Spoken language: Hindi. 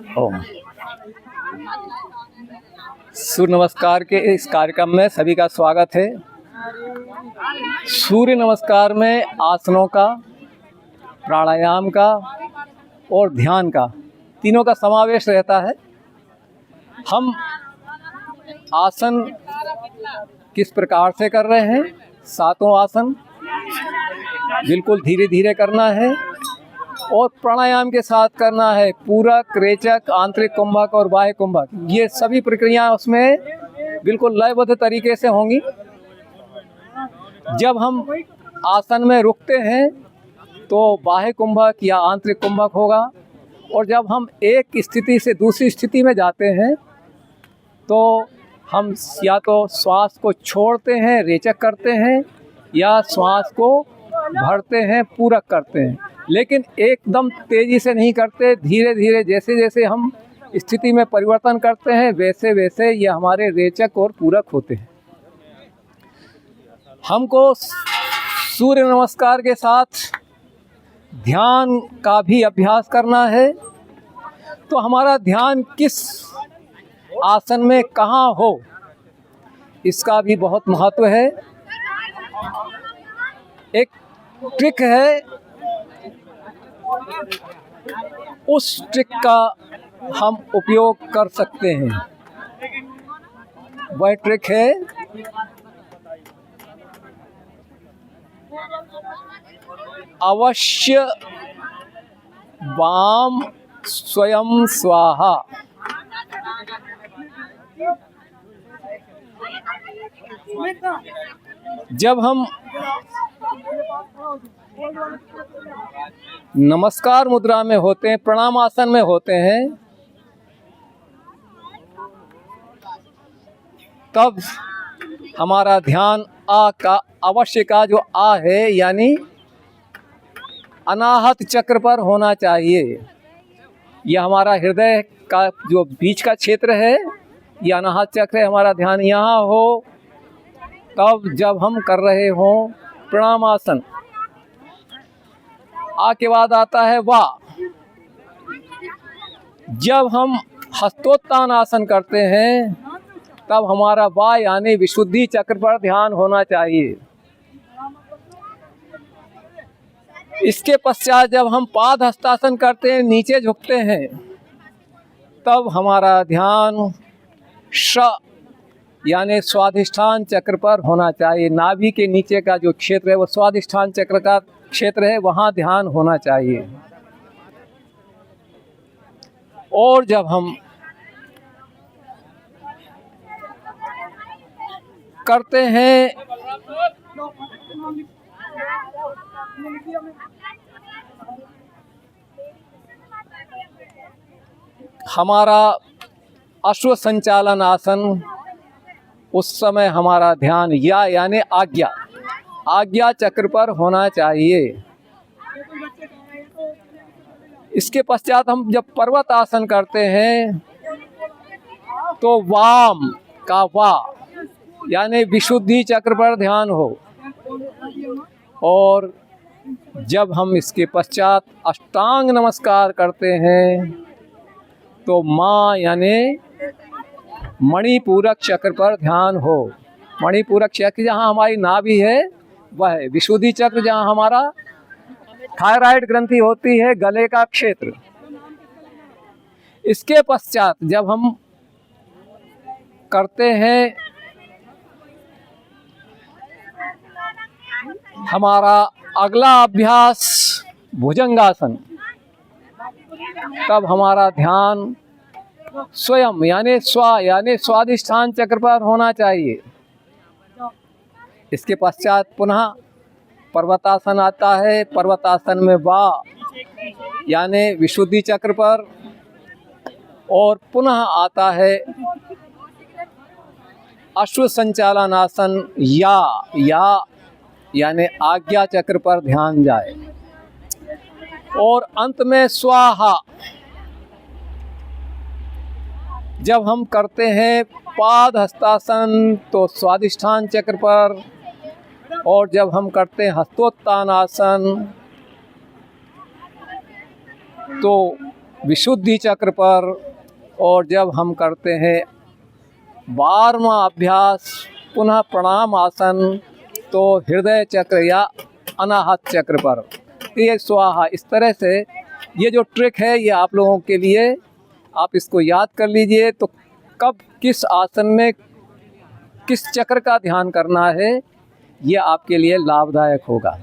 ओम। सूर्य नमस्कार के इस कार्यक्रम में सभी का स्वागत है। सूर्य नमस्कार में आसनों का, प्राणायाम का और ध्यान का तीनों का समावेश रहता है। हम आसन किस प्रकार से कर रहे हैं? सातों आसन बिल्कुल धीरे धीरे करना है और प्राणायाम के साथ करना है। पूरक, रेचक, आंतरिक कुंभक और बाह्य कुंभक, ये सभी प्रक्रियाएं उसमें बिल्कुल लयबद्ध तरीके से होंगी। जब हम आसन में रुकते हैं तो बाह्य कुंभक या आंतरिक कुंभक होगा, और जब हम एक स्थिति से दूसरी स्थिति में जाते हैं तो हम या तो श्वास को छोड़ते हैं, रेचक करते हैं, या श्वास को भरते हैं, पूरक करते हैं। लेकिन एकदम तेज़ी से नहीं करते, धीरे धीरे जैसे जैसे हम स्थिति में परिवर्तन करते हैं वैसे वैसे ये हमारे रेचक और पूरक होते हैं। हमको सूर्य नमस्कार के साथ ध्यान का भी अभ्यास करना है। तो हमारा ध्यान किस आसन में कहाँ हो, इसका भी बहुत महत्व है। एक ट्रिक है, उस ट्रिक का हम उपयोग कर सकते हैं। वह ट्रिक है अवश्य वाम स्वयं स्वाहा। जब हम नमस्कार मुद्रा में होते हैं, प्रणाम आसन में होते हैं, तब हमारा ध्यान आ का, अवश्य का जो आ है यानी अनाहत चक्र पर होना चाहिए। यह हमारा हृदय का जो बीच का क्षेत्र है, यह अनाहत चक्र है। हमारा ध्यान यहाँ हो तब जब हम कर रहे हों प्रणाम आसन। आ के बाद आता है वाह। जब हम हस्तोत्तान आसन करते हैं तब हमारा वाह यानी विशुद्धि चक्र पर ध्यान होना चाहिए। इसके पश्चात जब हम पाद हस्तासन करते हैं, नीचे झुकते हैं, तब हमारा ध्यान श यानी स्वाधिष्ठान चक्र पर होना चाहिए। नाभि के नीचे का जो क्षेत्र है वो स्वाधिष्ठान चक्र का क्षेत्र है, वहाँ ध्यान होना चाहिए। और जब हम करते हैं हमारा अश्व संचालन आसन, उस समय हमारा ध्यान या यानी आज्ञा चक्र पर होना चाहिए। इसके पश्चात हम जब पर्वत आसन करते हैं तो वाम का वाह यानी विशुद्धि चक्र पर ध्यान हो। और जब हम इसके पश्चात अष्टांग नमस्कार करते हैं तो माँ यानी मणिपूरक चक्र पर ध्यान हो। मणिपूरक चक्र जहाँ हमारी नाभि है वह है। विशुद्धि चक्र जहाँ हमारा थायराइड ग्रंथि होती है, गले का क्षेत्र। इसके पश्चात जब हम करते हैं हमारा अगला अभ्यास भुजंगासन, तब हमारा ध्यान स्वयं यानी यानी स्वाधिष्ठान चक्र पर होना चाहिए। इसके पश्चात पुनः पर्वतासन आता है। पर्वतासन में वाह यानी विशुद्धि चक्र पर, और पुनः आता है अश्व संचालन आसन या यानी आज्ञा चक्र पर ध्यान जाए। और अंत में स्वाहा। जब हम करते हैं पाद हस्तासन तो स्वाधिष्ठान चक्र पर, और जब हम करते हैं हस्तोत्तान आसन तो विशुद्धि चक्र पर, और जब हम करते हैं 12वां अभ्यास पुनः प्रणाम आसन, तो हृदय चक्र या अनाहत चक्र पर ये स्वाहा। इस तरह से ये जो ट्रिक है ये आप लोगों के लिए, आप इसको याद कर लीजिए। तो कब किस आसन में किस चक्र का ध्यान करना है, ये आपके लिए लाभदायक होगा।